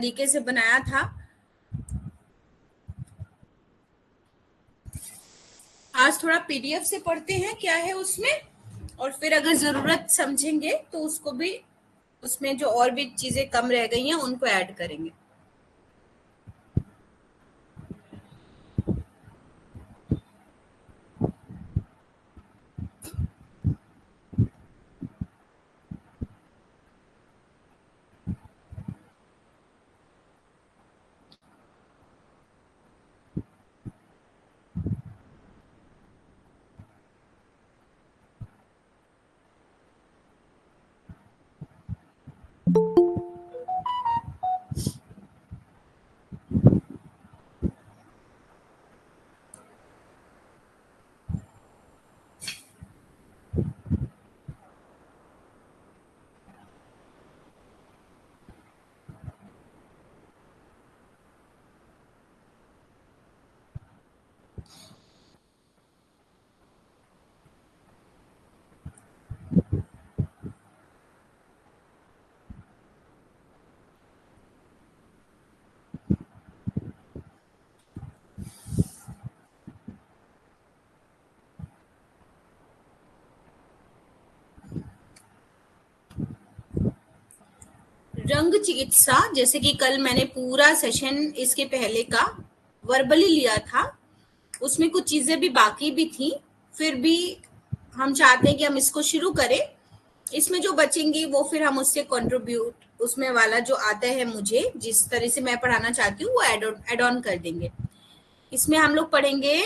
तरीके से बनाया था। आज थोड़ा पीडीएफ से पढ़ते हैं क्या है उसमें, और फिर अगर जरूरत समझेंगे तो उसको भी, उसमें जो और भी चीजें कम रह गई हैं उनको ऐड करेंगे। रंग चिकित्सा, जैसे कि कल मैंने पूरा सेशन इसके पहले का वर्बली लिया था, उसमें कुछ चीजें भी बाकी भी थी, फिर भी हम चाहते हैं कि हम इसको शुरू करें। इसमें जो बचेंगी वो फिर हम उससे कंट्रीब्यूट, उसमें वाला जो आता है मुझे जिस तरह से मैं पढ़ाना चाहती हूँ वो एड ऑन कर देंगे। इसमें हम लोग पढ़ेंगे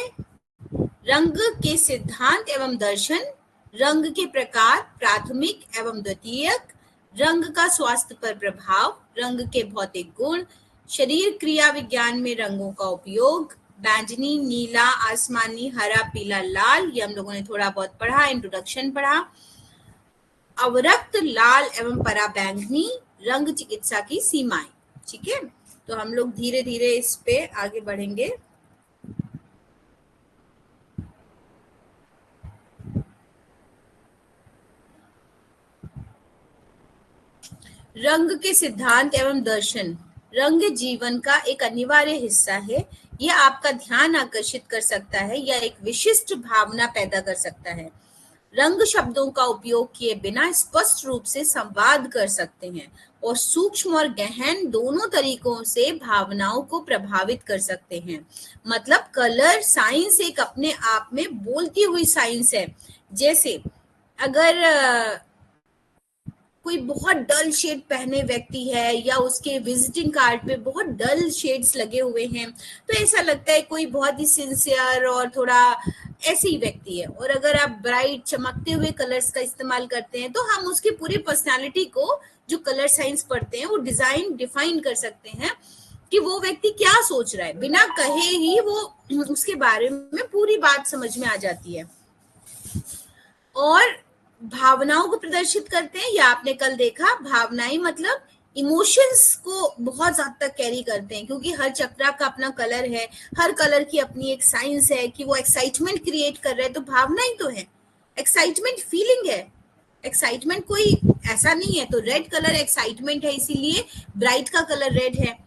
रंग के सिद्धांत एवं दर्शन, रंग के प्रकार प्राथमिक एवं द्वितीयक, रंग का स्वास्थ्य पर प्रभाव, रंग के भौतिक गुण, शरीर क्रिया विज्ञान में रंगों का उपयोग, बैंगनी, नीला, आसमानी, हरा, पीला, लाल, ये हम लोगों ने थोड़ा बहुत पढ़ा, इंट्रोडक्शन पढ़ा। अवरक्त लाल एवं पराबैंगनी, रंग चिकित्सा की सीमाएं। ठीक है, तो हम लोग धीरे धीरे इस पे आगे बढ़ेंगे। रंग के सिद्धांत एवं दर्शन। रंग जीवन का एक अनिवार्य हिस्सा है। यह आपका ध्यान आकर्षित कर सकता है या एक विशिष्ट भावना पैदा कर सकता है। रंग शब्दों का उपयोग किए बिना स्पष्ट रूप से संवाद कर सकते हैं और सूक्ष्म और गहन दोनों तरीकों से भावनाओं को प्रभावित कर सकते हैं। मतलब कलर साइंस एक अपने आप में बोलती हुई साइंस है। जैसे अगर कोई बहुत डल शेड पहने व्यक्ति है या उसके विजिटिंग कार्ड पे बहुत डल शेड्स लगे हुए हैं, तो ऐसा लगता है कोई बहुत ही सिंसियर और थोड़ा ऐसे ही व्यक्ति है। और अगर आप ब्राइट चमकते हुए कलर्स का इस्तेमाल करते हैं तो हम उसकी पूरी पर्सनालिटी को, जो कलर साइंस पढ़ते हैं, वो डिफाइन कर सकते हैं कि वो व्यक्ति क्या सोच रहा है। बिना कहे ही वो उसके बारे में पूरी बात समझ में आ जाती है। और भावनाओं को प्रदर्शित करते हैं, या आपने कल देखा भावनाएं मतलब इमोशंस को बहुत ज्यादा तक कैरी करते हैं, क्योंकि हर चक्रा का अपना कलर है, हर कलर की अपनी एक साइंस है कि वो एक्साइटमेंट क्रिएट कर रहा है, तो भावना ही तो है, एक्साइटमेंट फीलिंग है। एक्साइटमेंट कोई ऐसा नहीं है, तो रेड कलर एक्साइटमेंट है, इसीलिए ब्राइट का कलर रेड है।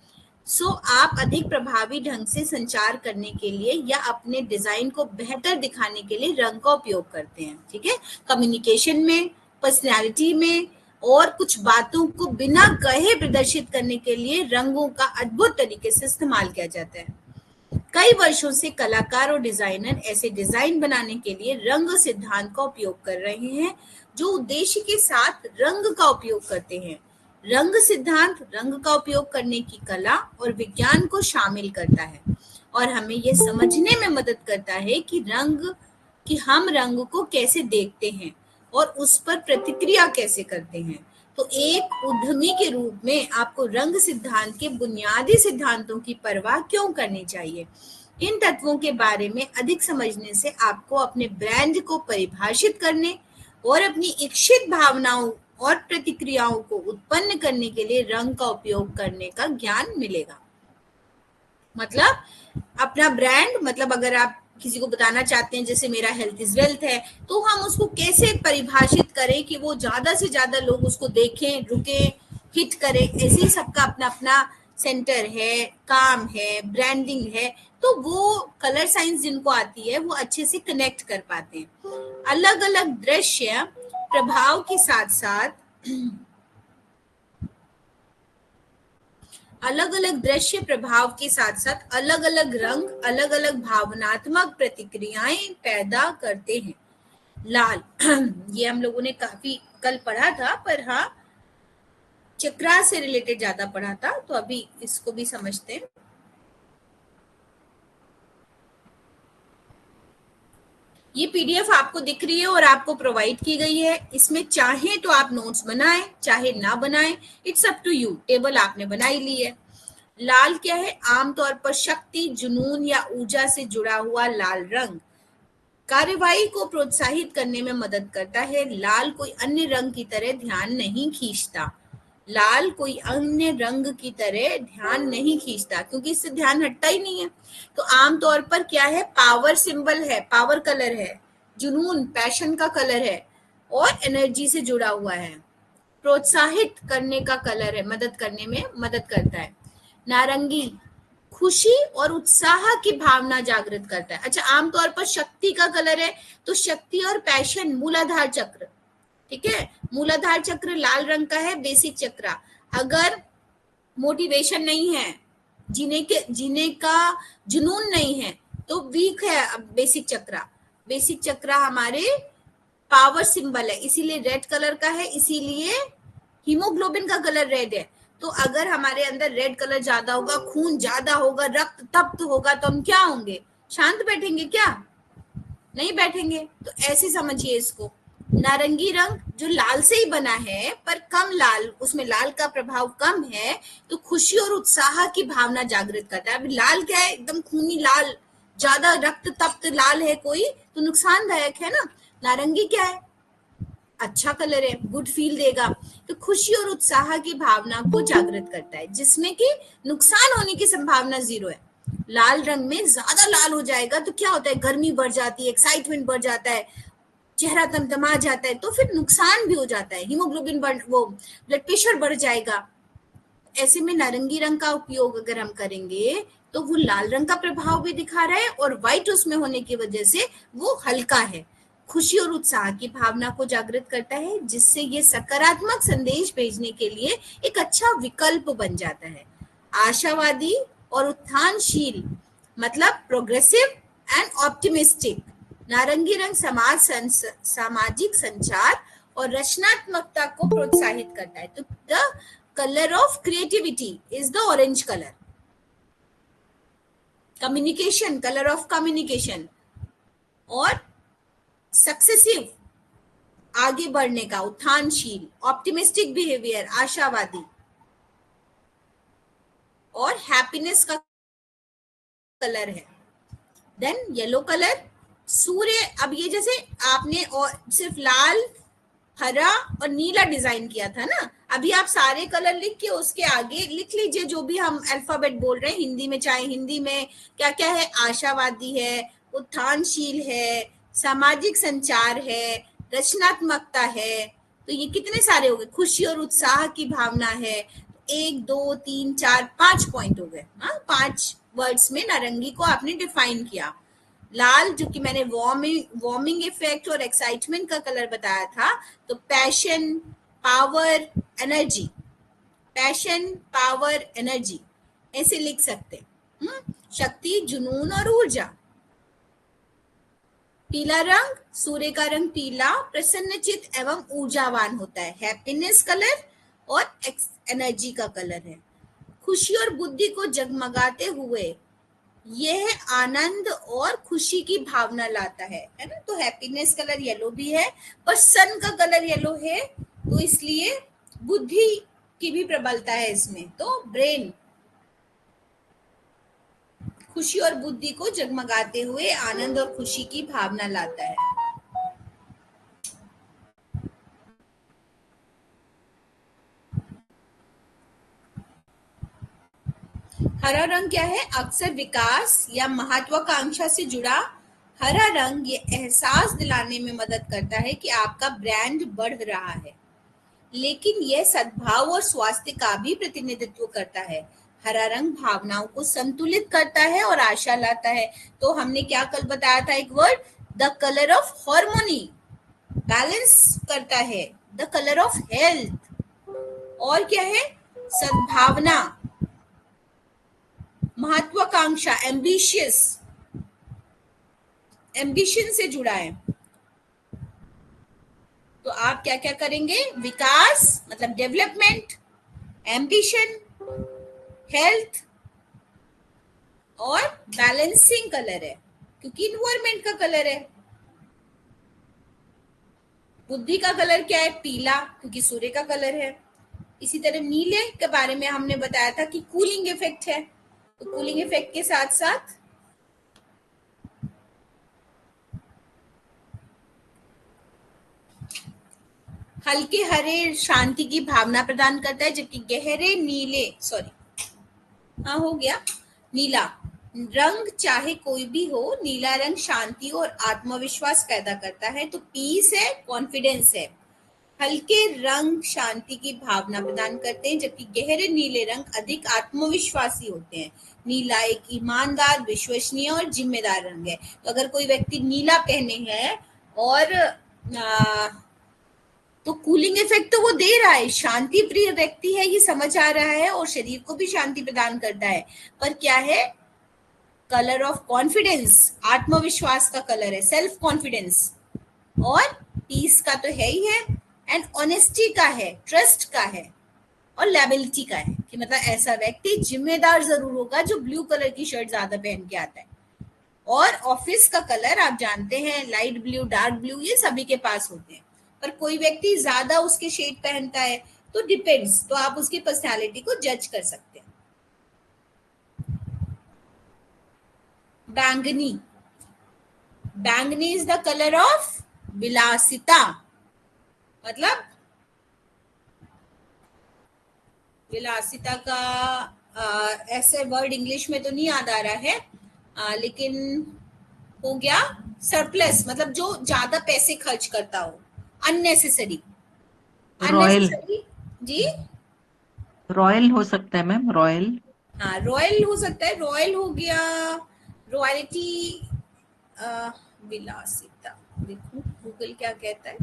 सो आप अधिक प्रभावी ढंग से संचार करने के लिए या अपने डिजाइन को बेहतर दिखाने के लिए रंग का उपयोग करते हैं। ठीक है, कम्युनिकेशन में, पर्सनैलिटी में, और कुछ बातों को बिना कहे प्रदर्शित करने के लिए रंगों का अद्भुत तरीके से इस्तेमाल किया जाता है। कई वर्षों से कलाकार और डिजाइनर ऐसे डिजाइन बनाने के लिए रंग सिद्धांत का उपयोग कर रहे हैं, जो उद्देश्य के साथ रंग का उपयोग करते हैं। रंग सिद्धांत रंग का उपयोग करने की कला और विज्ञान को शामिल करता है और हमें यह समझने में मदद करता है कि हम रंग को कैसे देखते हैं और उस पर प्रतिक्रिया कैसे करते हैं। तो एक उद्यमी के रूप में आपको रंग सिद्धांत के बुनियादी सिद्धांतों की परवाह क्यों करनी चाहिए? इन तत्वों के बारे में अधिक समझने से आपको अपने ब्रांड को परिभाषित करने और अपनी इच्छित भावनाओं और प्रतिक्रियाओं को उत्पन्न करने के लिए रंग का उपयोग करने का ज्ञान मिलेगा। मतलब अपना ब्रांड, मतलब अगर आप किसी को बताना चाहते हैं जैसे मेरा हेल्थ इज वेल्थ है, तो हम उसको कैसे परिभाषित करें कि वो ज्यादा से ज्यादा लोग उसको देखें, रुके, हिट करें। ऐसे ही सबका अपना अपना सेंटर है, काम है, ब्रांडिंग है, तो वो कलर साइंस जिनको आती है वो अच्छे से कनेक्ट कर पाते हैं। अलग अलग दृश्य प्रभाव के साथ साथ अलग अलग दृश्य प्रभाव के साथ साथ अलग अलग रंग अलग अलग भावनात्मक प्रतिक्रियाएं पैदा करते हैं। लाल ये हम लोगों ने काफी कल पढ़ा था, पर हाँ चक्रा से रिलेटेड ज्यादा पढ़ा था, तो अभी इसको भी समझते हैं। ये पीडीएफ आपको दिख रही है और आपको प्रोवाइड की गई है। इसमें चाहे तो आप नोट्स बनाएं, चाहे ना बनाएं, it's up to you. Table आपने बनाई ली है। लाल क्या है? आमतौर पर शक्ति, जुनून या ऊर्जा से जुड़ा हुआ लाल रंग कार्यवाही को प्रोत्साहित करने में मदद करता है। लाल कोई अन्य रंग की तरह ध्यान नहीं खींचता। लाल कोई अन्य रंग की तरह ध्यान नहीं खींचता, क्योंकि इससे ध्यान हटता ही नहीं है। तो आमतौर पर क्या है? पावर सिंबल है, पावर कलर है, जुनून पैशन का कलर है और एनर्जी से जुड़ा हुआ है। प्रोत्साहित करने का कलर है, मदद करने में मदद करता है। नारंगी खुशी और उत्साह की भावना जागृत करता है। अच्छा, आमतौर पर शक्ति का कलर है, तो शक्ति और पैशन, मूलाधार चक्र, ठीक है, मूलाधार चक्र लाल रंग का है, बेसिक चक्र। अगर मोटिवेशन नहीं है, जीने का जुनून नहीं है, तो वीक है बेसिक चक्र। बेसिक चक्र हमारे पावर सिंबल है, इसीलिए रेड कलर का है, इसीलिए हीमोग्लोबिन का कलर रेड है। तो अगर हमारे अंदर रेड कलर ज्यादा होगा, खून ज्यादा होगा, रक्त तप्त होगा, तो हम क्या होंगे? शांत बैठेंगे क्या? नहीं बैठेंगे। तो ऐसे समझिए इसको। नारंगी रंग जो लाल से ही बना है, पर कम लाल, उसमें लाल का प्रभाव कम है, तो खुशी और उत्साह की भावना जागृत करता है। अभी लाल क्या है? एकदम खूनी लाल, ज्यादा रक्त तप्त लाल है कोई, तो नुकसानदायक है ना। नारंगी क्या है? अच्छा कलर है, गुड फील देगा। तो खुशी और उत्साह की भावना को जागृत करता है, जिसमें कि नुकसान होने की संभावना 0 है। लाल रंग में ज्यादा लाल हो जाएगा तो क्या होता है? गर्मी बढ़ जाती है, एक्साइटमेंट बढ़ जाता है, चेहरा तमतमा जाता है, तो फिर नुकसान भी हो जाता है, हीमोग्लोबिन बढ़, वो ब्लड प्रेशर बढ़ जाएगा। ऐसे में नारंगी रंग का उपयोग अगर हम करेंगे तो वो लाल रंग का प्रभाव भी दिखा रहा है, और व्हाइट उसमें होने की वजह से वो हल्का है, खुशी और उत्साह की भावना को जागृत करता है, जिससे ये सकारात्मक संदेश भेजने के लिए एक अच्छा विकल्प बन जाता है। आशावादी और उत्थानशील मतलब प्रोग्रेसिव एंड ऑप्टिमिस्टिक। नारंगी रंग सामाजिक संचार और रचनात्मकता को प्रोत्साहित करता है। तो the colour of creativity is the orange colour. Communication, colour of communication और सक्सेसिव, आगे बढ़ने का, उत्थानशील, ऑप्टिमिस्टिक बिहेवियर, आशावादी, और हैप्पीनेस का कलर है। देन येलो कलर सूर्य। अब ये जैसे आपने और सिर्फ लाल, हरा और नीला डिजाइन किया था ना, अभी आप सारे कलर लिख के उसके आगे लिख लीजिए जो भी हम अल्फाबेट बोल रहे हैं हिंदी में। चाहे हिंदी में क्या क्या है? आशावादी है, उत्थानशील है, सामाजिक संचार है, रचनात्मकता है। तो ये कितने सारे हो गए? खुशी और उत्साह की भावना है। 1 2 3 4 5 पॉइंट हो गए। हाँ, 5 वर्ड्स में नारंगी को आपने डिफाइन किया। लाल जो कि मैंने वार्मिंग इफेक्ट और एक्साइटमेंट का कलर बताया था, तो passion, power, energy, passion, power, energy, ऐसे लिख सकते। शक्ति, जुनून और ऊर्जा। पीला रंग, सूर्य का रंग पीला प्रसन्नचित एवं ऊर्जावान होता है, हैप्पीनेस कलर और एनर्जी का कलर है। खुशी और बुद्धि को जगमगाते हुए यह आनंद और खुशी की भावना लाता है ना। तो हैप्पीनेस कलर येलो भी है, पर सन का कलर येलो है, तो इसलिए बुद्धि की भी प्रबलता है इसमें। तो ब्रेन, खुशी और बुद्धि को जगमगाते हुए आनंद और खुशी की भावना लाता है। हरा रंग क्या है? अक्सर विकास या महत्वाकांक्षा से जुड़ा। हरा रंग ये एहसास दिलाने में मदद करता है कि आपका ब्रांड बढ़ रहा है, लेकिन यह सद्भाव और स्वास्थ्य का भी प्रतिनिधित्व करता है। हरा रंग भावनाओं को संतुलित करता है और आशा लाता है। तो हमने क्या कल बताया था एक word, the colour of harmony, balance करता है, द कलर ऑफ हेल्थ, और क्या है, सद्भावना, महत्वाकांक्षा, एम्बिशियस, एम्बिशन से जुड़ा है। तो आप क्या क्या करेंगे, विकास मतलब डेवलपमेंट, एम्बिशन, हेल्थ और बैलेंसिंग कलर है क्योंकि इन्वायरमेंट का कलर है। बुद्धि का कलर क्या है, पीला, क्योंकि सूर्य का कलर है। इसी तरह नीले के बारे में हमने बताया था कि कूलिंग इफेक्ट है, तो कूलिंग इफेक्ट के साथ साथ हल्के हरे शांति की भावना प्रदान करता है, जबकि गहरे नीले, हाँ हो गया, नीला रंग चाहे कोई भी हो, नीला रंग शांति और आत्मविश्वास पैदा करता है। तो पीस है, कॉन्फिडेंस है। हल्के रंग शांति की भावना प्रदान करते हैं, जबकि गहरे नीले रंग अधिक आत्मविश्वासी होते हैं। नीला एक ईमानदार, विश्वसनीय और जिम्मेदार रंग है। तो अगर कोई व्यक्ति नीला पहने हैं और तो कूलिंग इफेक्ट तो वो दे रहा है, शांति प्रिय व्यक्ति है, ये समझ आ रहा है और शरीर को भी शांति प्रदान करता है। पर क्या है, कलर ऑफ कॉन्फिडेंस, आत्मविश्वास का कलर है, सेल्फ कॉन्फिडेंस, और पीस का तो है ही है, एंड ऑनेस्टी का है, ट्रस्ट का है, और लेबिलिटी का है कि मतलब ऐसा व्यक्ति जिम्मेदार जरूर होगा जो ब्लू कलर की शर्ट ज्यादा पहन के आता है। और ऑफिस का कलर आप जानते हैं, लाइट ब्लू, डार्क ब्लू, ये सभी के पास होते हैं, पर कोई व्यक्ति ज्यादा उसके शेड पहनता है तो डिपेंड्स, तो आप उसकी पर्सनालिटी को जज कर सकते हैं। बैंगनी, बैंगनी इज द कलर ऑफ विलासिता, मतलब विलासिता का ऐसे वर्ड इंग्लिश में तो नहीं याद आ रहा है, लेकिन हो गया सरप्लस, मतलब जो ज्यादा पैसे खर्च करता हो, अननेसेसरी, रॉयल, अननेसेसरी। जी रॉयल हो सकता है मैम, रॉयल। हाँ, रॉयल हो सकता है, रॉयल हो गया, रॉयल्टी, विलासिता, देखो गूगल क्या कहता है।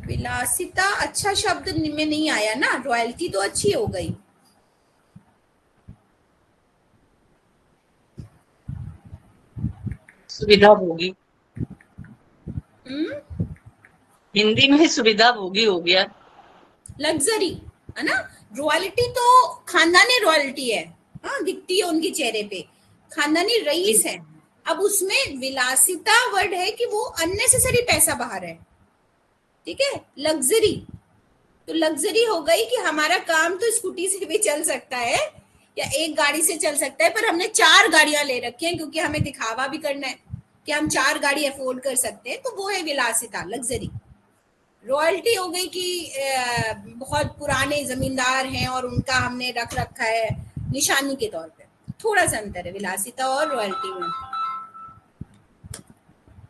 विलासिता अच्छा शब्द में नहीं आया ना, रॉयल्टी तो अच्छी हो गई। सुविधा भोगी, हम्म, हिंदी में सुविधा भोगी हो गया। लग्जरी है ना, रॉयल्टी तो खानदानी रॉयल्टी है, हाँ दिखती है उनके चेहरे पे, खानदानी रईस है। अब उसमें विलासिता वर्ड है कि वो अननेसेसरी पैसा बाहर है, ठीक है, लग्जरी, तो लग्जरी हो गई कि हमारा काम तो स्कूटी से भी चल सकता है या एक गाड़ी से चल सकता है, पर हमने 4 गाड़ियां ले रखी हैं क्योंकि हमें दिखावा भी करना है कि हम 4 गाड़ी अफोर्ड कर सकते हैं, तो वो है विलासिता, लग्जरी। रॉयल्टी हो गई कि बहुत पुराने जमींदार हैं और उनका हमने रख रखा है निशानी के तौर पे, थोड़ा सा अंतर है विलासिता और रॉयल्टी में।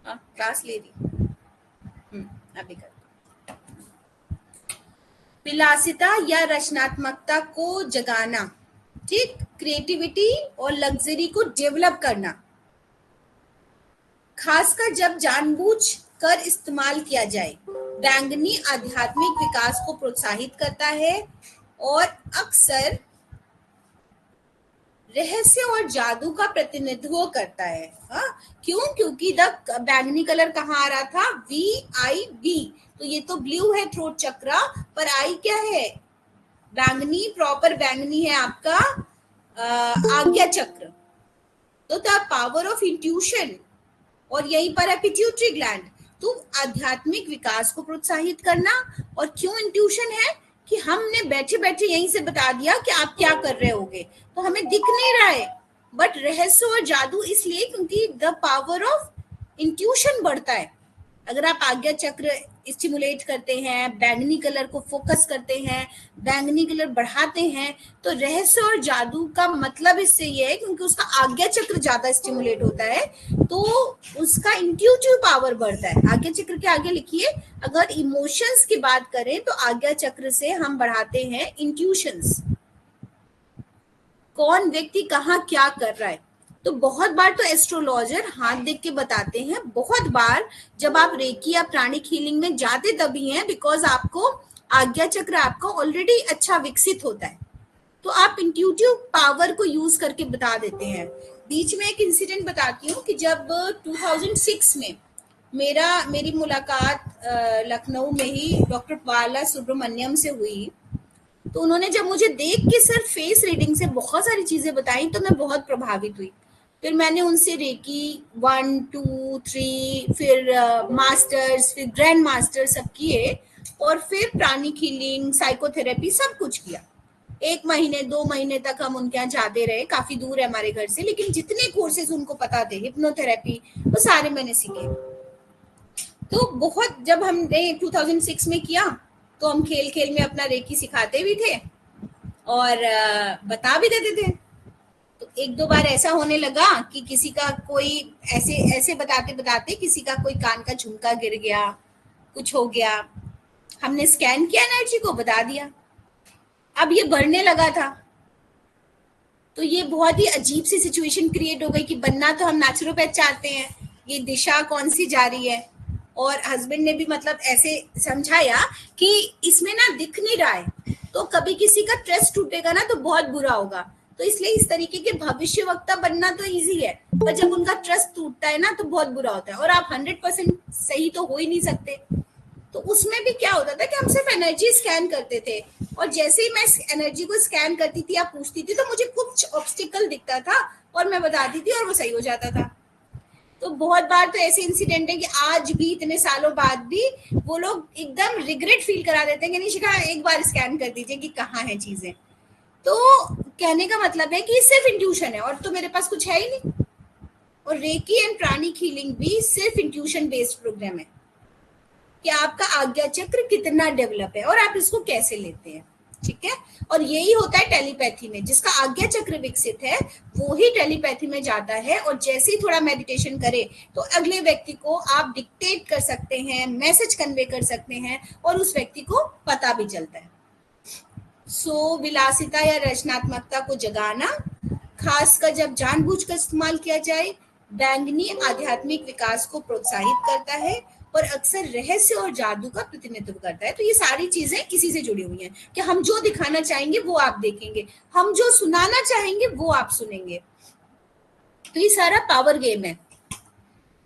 क्लास ले रही, अभी कर। विलासिता या रचनात्मकता को जगाना, ठीक, क्रिएटिविटी और लग्जरी को डेवलप करना, खासकर जब जानबूझ कर इस्तेमाल किया जाए। बैंगनी आध्यात्मिक विकास को प्रोत्साहित करता है और अक्सर रहस्य और जादू का प्रतिनिधित्व करता है। हाँ, क्यों, क्योंकि द बैंगनी कलर कहाँ आ रहा था, VIB, तो ये तो ब्लू है थ्रोट चक्रा, पर आई क्या है, बैंगनी, प्रॉपर बैंगनी है आपका आज्ञा चक्र, तो द पावर ऑफ इंट्यूशन, और यहीं पर है पिट्यूटरी ग्लैंड। तो आध्यात्मिक विकास को प्रोत्साहित करना, और क्यों इंट्यूशन है कि हमने बैठे बैठे यहीं से बता दिया कि आप क्या कर रहे होगे, तो हमें दिख नहीं रहा है, बट रहस्य और जादू इसलिए क्योंकि द पावर ऑफ इंट्यूशन बढ़ता है। अगर आप आज्ञा चक्र स्टिमुलेट करते हैं, बैंगनी कलर को फोकस करते हैं, बैंगनी कलर बढ़ाते हैं। तो रहस्य और जादू का मतलब इससे ये है क्योंकि उसका आज्ञा चक्र ज्यादा स्टिमुलेट होता है तो उसका इंट्यूटिव पावर बढ़ता है। आज्ञा चक्र के आगे लिखिए, अगर इमोशंस की बात करें तो आज्ञा चक्र से हम बढ़ाते हैं इंट्यूशंस, कौन व्यक्ति कहाँ क्या कर रहा है। तो बहुत बार तो एस्ट्रोलॉजर हाथ देख के बताते हैं, बहुत बार जब आप रेकी या प्राणिक हीलिंग में जाते तभी हैं बिकॉज आपको आज्ञा चक्र आपका ऑलरेडी अच्छा विकसित होता है, तो आप इंट्यूटिव पावर को यूज करके बता देते हैं। बीच में एक इंसिडेंट बताती हूँ कि जब 2006 में मेरी मुलाकात लखनऊ में ही डॉक्टर बाला सुब्रमण्यम से हुई, तो उन्होंने जब मुझे देख के सिर्फ फेस रीडिंग से बहुत सारी चीजें बताई तो मैं बहुत प्रभावित हुई। फिर मैंने उनसे रेकी 1, 2, 3 फिर मास्टर्स, फिर ग्रैंड मास्टर सब किए और फिर प्राणिक हीलिंग, साइकोथेरेपी सब कुछ किया। 1 महीने 2 महीने तक हम उनके यहाँ जाते रहे, काफी दूर है हमारे घर से, लेकिन जितने कोर्सेज उनको पता थे, हिप्नोथेरेपी, वो सारे मैंने सीखे। तो बहुत जब हमने 2006 में किया तो हम खेल खेल में अपना रेकी सिखाते भी थे और बता भी देते थे। तो 1-2 बार ऐसा होने लगा कि किसी का कोई ऐसे बताते बताते किसी का कोई कान का झुमका गिर गया, कुछ हो गया, हमने स्कैन किया, एनर्जी को बता दिया। अब ये बढ़ने लगा था, तो ये बहुत ही अजीब सी सिचुएशन क्रिएट हो गई कि बनना तो हम नेचुरोपैथ चाहते हैं, ये दिशा कौन सी जा रही है। और हस्बैंड ने भी मतलब ऐसे समझाया कि इसमें ना दिख नहीं रहा है, तो कभी किसी का ट्रस्ट टूटेगा ना तो बहुत बुरा होगा, तो इसलिए इस तरीके के भविष्यवक्ता बनना तो इजी है, पर जब उनका ट्रस्ट टूटता है ना तो बहुत बुरा होता है और आप 100% सही तो हो ही नहीं सकते। तो उसमें भी क्या होता था कि हम सिर्फ एनर्जी स्कैन करते थे और जैसे ही मैं एनर्जी को स्कैन करती थी या पूछती थी तो मुझे कुछ ऑब्स्टिकल दिखता था और मैं बताती थी और वो सही हो जाता था। तो बहुत बार तो ऐसे इंसिडेंट है कि आज भी इतने सालों बाद भी वो लोग एकदम रिग्रेट फील करा देते हैं कि निशिका एक बार स्कैन कर दीजिए कि कहाँ है चीजें। तो कहने का मतलब है कि सिर्फ इंट्यूशन है और तो मेरे पास कुछ है ही नहीं। और रेकी एंड प्राणिक हीलिंग भी सिर्फ इंट्यूशन बेस्ड प्रोग्राम है कि आपका आज्ञा चक्र कितना डेवलप है और आप इसको कैसे लेते हैं, ठीक है। और यही होता है टेलीपैथी में, जिसका आज्ञा चक्र विकसित है वो ही टेलीपैथी में जाता है और जैसे ही थोड़ा मेडिटेशन करे तो अगले व्यक्ति को आप डिक्टेट कर सकते हैं, मैसेज कन्वे कर सकते हैं और उस व्यक्ति को पता भी चलता है। सो विलासिता या रचनात्मकता को जगाना, खासकर जब जानबूझकर इस्तेमाल किया जाए, बैंगनी आध्यात्मिक विकास को प्रोत्साहित करता है और अक्सर रहस्य और जादू का प्रतिनिधित्व करता है। तो ये सारी चीजें इसी से जुड़ी हुई हैं कि हम जो दिखाना चाहेंगे वो आप देखेंगे, हम जो सुनाना चाहेंगे वो आप सुनेंगे। तो ये सारा पावर गेम है।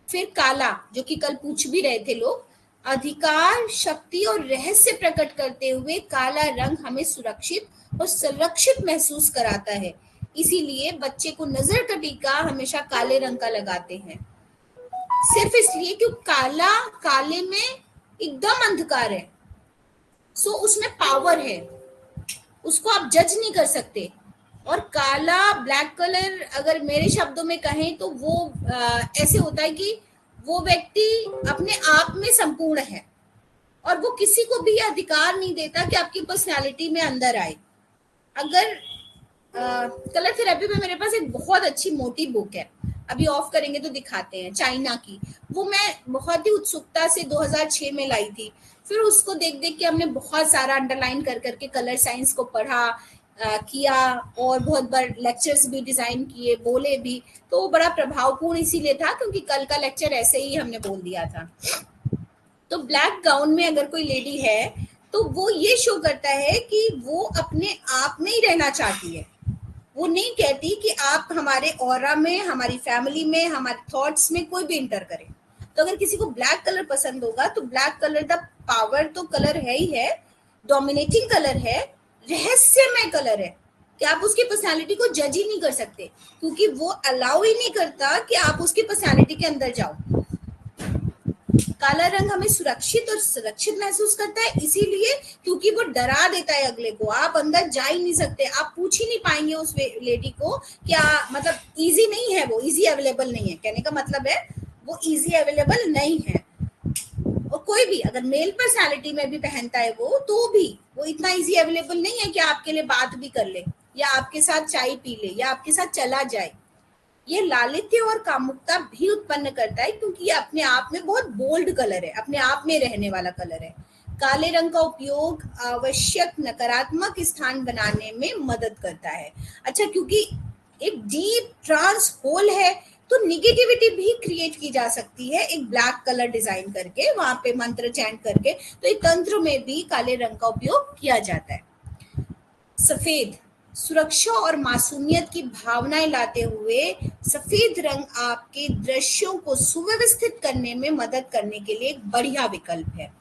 फिर काला, जो कि कल पूछ भी रहे थे लोग, अधिकार, शक्ति और रहस्य प्रकट करते हुए काला रंग हमें सुरक्षित और संरक्षित महसूस कराता है। इसीलिए बच्चे को नजर का टीका हमेशा काले रंग का लगाते हैं, सिर्फ इसलिए कि काले में एकदम अंधकार है, सो उसमें पावर है, उसको आप जज नहीं कर सकते। और काला, ब्लैक कलर अगर मेरे शब्दों में कहें तो वो ऐसे होता है कि वो व्यक्ति अपने आप में संपूर्ण है और वो किसी को भी अधिकार नहीं देता कि आपकी पर्सनालिटी में अंदर आए। अगर कलर थेरेपी में मेरे पास एक बहुत अच्छी मोटी बुक है, अभी ऑफ करेंगे तो दिखाते हैं, चाइना की, वो मैं बहुत ही उत्सुकता से 2006 में लाई थी। फिर उसको देख देख के हमने बहुत सारा अंडरलाइन कर करके कलर साइंस को पढ़ा, किया और बहुत बार लेक्चर्स भी डिजाइन किए, बोले भी। तो वो बड़ा प्रभावपूर्ण इसीलिए था क्योंकि कल का लेक्चर ऐसे ही हमने बोल दिया था। तो ब्लैक गाउन में अगर कोई लेडी है तो वो ये शो करता है कि वो अपने आप में ही रहना चाहती है, वो नहीं कहती कि आप हमारे ऑरा में, हमारी फैमिली में, हमारे थॉट्स में कोई भी इंटर करें। तो अगर किसी को ब्लैक कलर पसंद होगा तो ब्लैक कलर द पावर तो कलर है ही है, डोमिनेटिंग कलर है, रहस्यमय कलर है कि आप उसकी पर्सनालिटी को जज ही नहीं कर सकते क्योंकि वो अलाउ ही नहीं करता कि आप उसकी पर्सनालिटी के अंदर जाओ। काला रंग हमें सुरक्षित और सुरक्षित महसूस करता है इसीलिए क्योंकि वो डरा देता है अगले को, आप अंदर जा ही नहीं सकते, आप पूछ ही नहीं पाएंगे उस लेडी को क्या, मतलब इजी नहीं है, वो इजी अवेलेबल नहीं है, कहने का मतलब है वो इजी अवेलेबल नहीं है। और कोई भी अगर मेल पर्सनालिटी में भी पहनता है वो, तो भी वो इतना इजी अवेलेबल नहीं है कि आपके लिए बात भी कर ले या आपके साथ चाय पी ले या आपके साथ चला जाए। ये लालित्य और कामुकता भी उत्पन्न करता है क्योंकि ये अपने आप में बहुत बोल्ड कलर है, अपने आप में रहने वाला कलर है। काले रंग का उपयोग आवश्यक नकारात्मक स्थान बनाने में मदद करता है। अच्छा, क्योंकि एक डीप ट्रांस होल है तो निगेटिविटी भी क्रिएट की जा सकती है एक ब्लैक कलर डिजाइन करके, वहां पे मंत्र चैंट करके। तो एक तंत्र में भी काले रंग का उपयोग किया जाता है। सफेद सुरक्षा और मासूमियत की भावनाएं लाते हुए सफेद रंग आपके दृश्यों को सुव्यवस्थित करने में मदद करने के लिए एक बढ़िया विकल्प है।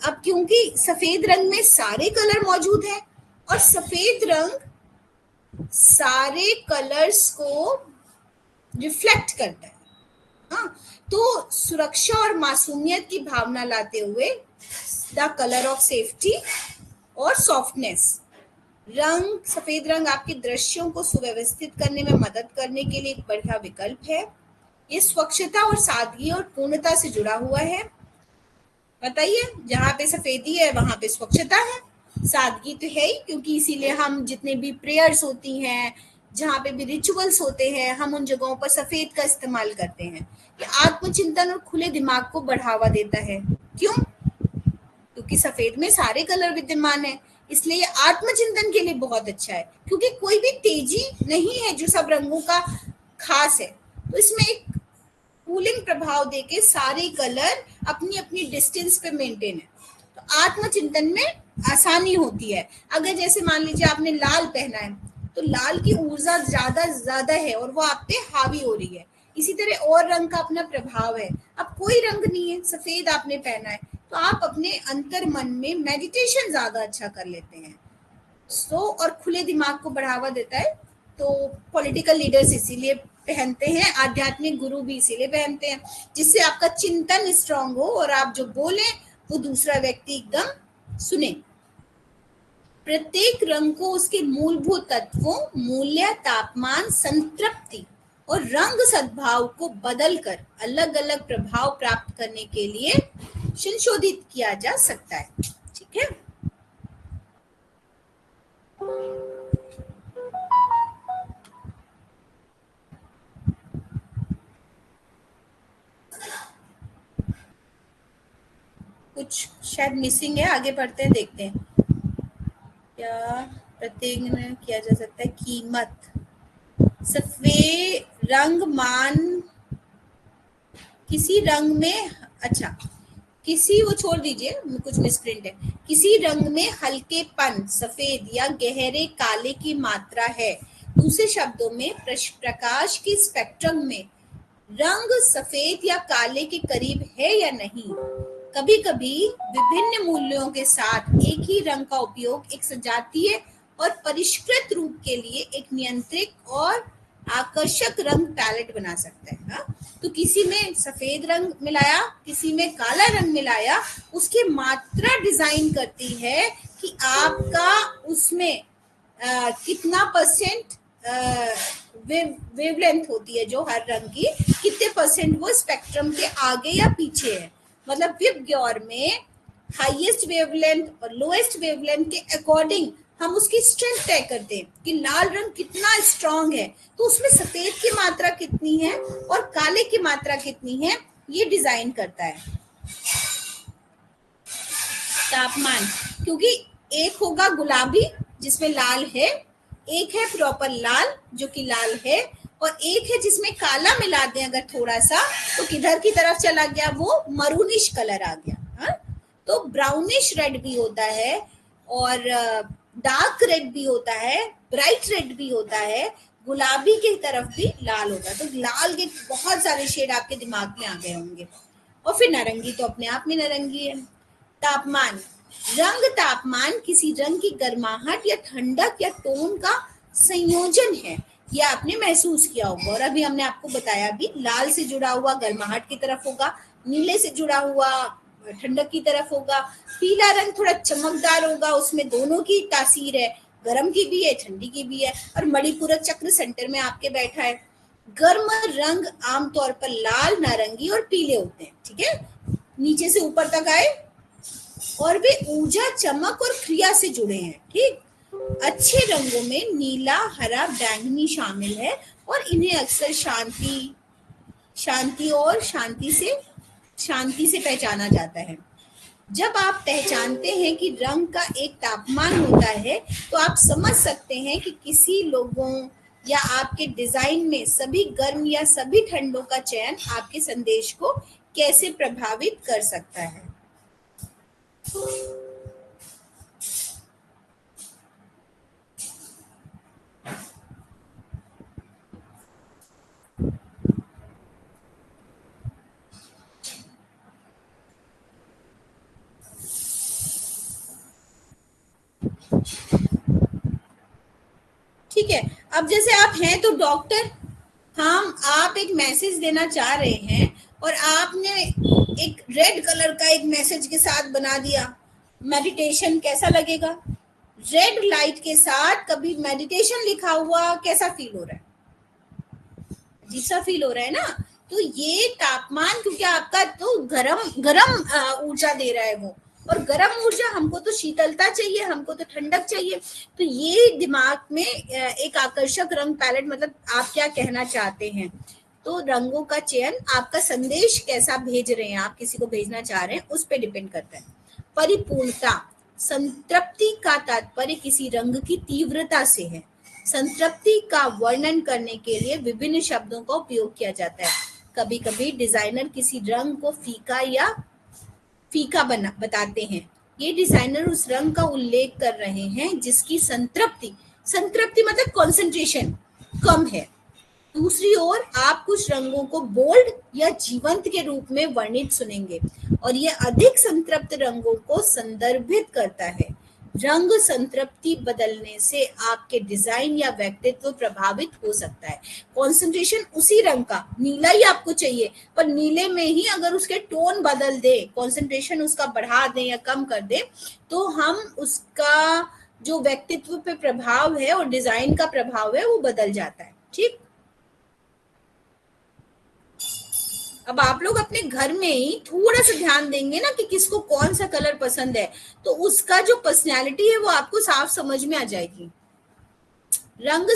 अब क्योंकि सफेद रंग में सारे कलर मौजूद हैं और सफेद रंग सारे कलर्स को रिफ्लेक्ट करता है, हाँ, तो सुरक्षा और मासूमियत की भावना लाते हुए द कलर ऑफ सेफ्टी और सॉफ्टनेस, रंग सफेद रंग आपके दृश्यों को सुव्यवस्थित करने में मदद करने के लिए एक बढ़िया विकल्प है। ये स्वच्छता और सादगी और पूर्णता से जुड़ा हुआ है। बताइए, जहाँ पे सफेदी है वहां पे स्वच्छता है, सादगी तो है ही, क्योंकि इसीलिए हम जितने भी प्रेयर्स होती हैं, जहाँ पे भी रिचुअल्स होते हैं, हम उन जगहों पर सफेद का इस्तेमाल करते हैं। ये आत्मचिंतन और खुले दिमाग को बढ़ावा देता है। क्यों? क्योंकि सफेद में सारे कलर विद्यमान है, इसलिए आत्मचिंतन के लिए बहुत अच्छा है। क्योंकि कोई भी तेजी नहीं है जो सब रंगों का खास है, तो इसमें एक कूलिंग प्रभाव देके सारे कलर अपनी अपनी डिस्टेंस पे मेंटेन है, तो आत्मचिंतन में आसानी होती है। अगर जैसे मान लीजिए आपने लाल पहना है तो लाल की ऊर्जा ज्यादा है और वो आप पे हावी हो रही है। इसी तरह और रंग का अपना प्रभाव है। अब कोई रंग नहीं है, सफेद आपने पहना है, तो आप अपने अंतर मन में मेडिटेशन ज्यादा अच्छा कर लेते हैं। और खुले दिमाग को बढ़ावा देता है। तो पॉलिटिकल लीडर्स इसीलिए पहनते हैं, आध्यात्मिक गुरु भी इसीलिए पहनते हैं, जिससे आपका चिंतन स्ट्रांग हो और आप जो बोले वो दूसरा व्यक्ति एकदम सुने। प्रत्येक रंग को उसके मूलभूत तत्वों, मूल्य, तापमान, संतृप्ति और रंग सद्भाव को बदलकर अलग अलग प्रभाव प्राप्त करने के लिए संशोधित किया जा सकता है। ठीक है, कुछ शायद मिसिंग है, आगे बढ़ते हैं, देखते हैं क्या प्रत्येक में किया जा सकता है। कीमत, सफेद रंग मान किसी रंग में, अच्छा किसी, वो छोड़ दीजिए, कुछ मिसप्रिंट है। किसी रंग में हल्केपन, सफेद या गहरे काले की मात्रा है। दूसरे शब्दों में प्रकाश की स्पेक्ट्रम में रंग सफेद या काले के करीब है या नहीं। कभी कभी विभिन्न मूल्यों के साथ एक ही रंग का उपयोग एक सजातीय और परिष्कृत रूप के लिए एक नियंत्रित और आकर्षक रंग पैलेट बना सकता है। हाँ? तो किसी में सफेद रंग मिलाया, किसी में काला रंग मिलाया, उसकी मात्रा डिजाइन करती है कि आपका उसमें कितना परसेंट वेवलेंथ होती है, जो हर रंग की कितने परसेंट वो स्पेक्ट्रम के आगे या पीछे है। मतलब विबग्योर में हाईएस्ट वेवलेंथ और लोएस्ट वेवलेंथ के अकॉर्डिंग हम उसकी स्ट्रेंथ तय करते हैं कि लाल रंग कितना स्ट्रांग है, तो उसमें सफेद की मात्रा कितनी है और काले की मात्रा कितनी है, ये डिजाइन करता है। तापमान, क्योंकि एक होगा गुलाबी जिसमें लाल है, एक है प्रॉपर लाल जो कि लाल है, और एक है जिसमें काला मिला दें अगर थोड़ा सा तो किधर की तरफ चला गया, वो मरूनिश कलर आ गया। हाँ? तो ब्राउनिश रेड भी होता है और डार्क रेड भी होता है, ब्राइट रेड भी होता है, गुलाबी की तरफ भी लाल होता है। तो लाल के बहुत सारे शेड आपके दिमाग में आ गए होंगे। और फिर नारंगी तो अपने आप में नारंगी है। तापमान, रंग तापमान किसी रंग की गर्माहट या ठंडक या टोन का संयोजन है, यह आपने महसूस किया होगा। और अभी हमने आपको बताया भी, लाल से जुड़ा हुआ गर्माहट की तरफ होगा, नीले से जुड़ा हुआ ठंडक की तरफ होगा, पीला रंग थोड़ा चमकदार होगा, उसमें दोनों की तासीर है, गर्म की भी है ठंडी की भी है। और मणिपूरक चक्र सेंटर में आपके बैठा है। गर्म रंग आमतौर पर लाल, नारंगी और पीले होते हैं। ठीक है, नीचे से ऊपर तक आए, और वे ऊर्जा, चमक और क्रिया से जुड़े हैं। ठीक, अच्छे रंगों में नीला, हरा, बैंगनी शामिल है और इन्हें अक्सर शांति से पहचाना जाता है। जब आप पहचानते हैं कि रंग का एक तापमान होता है, तो आप समझ सकते हैं कि किसी लोगों या आपके डिजाइन में सभी गर्म या सभी ठंडों का चयन आपके संदेश को कैसे प्रभावित कर सकता है। ठीक है, अब जैसे आप हैं तो डॉक्टर, आप एक मैसेज देना चाह रहे हैं और आपने एक रेड कलर का एक मैसेज के साथ बना दिया मेडिटेशन, कैसा लगेगा? रेड लाइट के साथ कभी मेडिटेशन लिखा हुआ कैसा फील हो रहा है? अजीब सा फील हो रहा है ना। तो ये तापमान, क्योंकि आपका तो गरम ऊर्जा दे रहा है वो, और गर्म ऊर्जा, हमको तो शीतलता चाहिए, हमको तो ठंडक चाहिए। तो ये दिमाग में एक आकर्षक रंग पैलेट, मतलब आप क्या कहना चाहते हैं। तो रंगों का चयन आपका संदेश कैसा भेज रहे हैं, आप किसी को भेजना चाह रहे हैं, उस पर डिपेंड करता है। परिपूर्णता, संतृप्ति का तात्पर्य किसी रंग की तीव्रता से है। संतृप्ति का वर्णन करने के लिए विभिन्न शब्दों का उपयोग किया जाता है। कभी कभी डिजाइनर किसी रंग को फीका बताते हैं। ये डिजाइनर उस रंग का उल्लेख कर रहे हैं जिसकी संतृप्ति मतलब कंसंट्रेशन कम है। दूसरी ओर आप कुछ रंगों को बोल्ड या जीवंत के रूप में वर्णित सुनेंगे, और यह अधिक संतृप्त रंगों को संदर्भित करता है। रंग संतृप्ति बदलने से आपके डिजाइन या व्यक्तित्व प्रभावित हो सकता है। कंसंट्रेशन उसी रंग का, नीला ही आपको चाहिए, पर नीले में ही अगर उसके टोन बदल दे, कंसंट्रेशन उसका बढ़ा दें या कम कर दें, तो हम उसका जो व्यक्तित्व पे प्रभाव है और डिजाइन का प्रभाव है वो बदल जाता है। ठीक, अब आप लोग अपने घर में ही थोड़ा सा ध्यान देंगे ना कि किसको कौन सा कलर पसंद है, तो उसका जो पर्सनैलिटी है वो आपको साफ समझ में आ जाएगी। रंग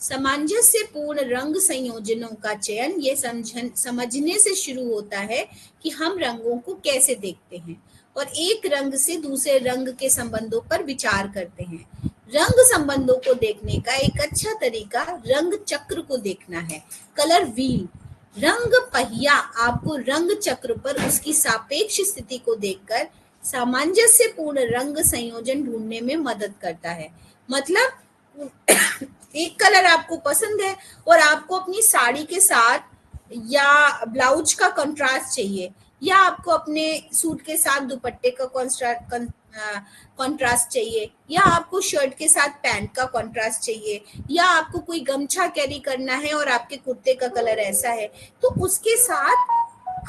सामंजस्य पूर्ण रंग संयोजनों का चयन ये समझने से शुरू होता है कि हम रंगों को कैसे देखते हैं और एक रंग से दूसरे रंग के संबंधों पर विचार करते हैं। रंग संबंधों को देखने का एक अच्छा तरीका रंग चक्र को देखना है। कलर व्हील, रंग पहिया आपको रंग चक्र पर उसकी सापेक्ष स्थिति को देखकर सामंजस्यपूर्ण रंग संयोजन ढूंढने में मदद करता है। मतलब एक कलर आपको पसंद है और आपको अपनी साड़ी के साथ या ब्लाउज का कंट्रास्ट चाहिए, या आपको अपने सूट के साथ दुपट्टे का कॉन्ट्रास्ट चाहिए, या आपको शर्ट के साथ पैंट का कॉन्ट्रास्ट चाहिए, या आपको कोई गमछा कैरी करना है और आपके कुर्ते का कलर ऐसा है, तो उसके साथ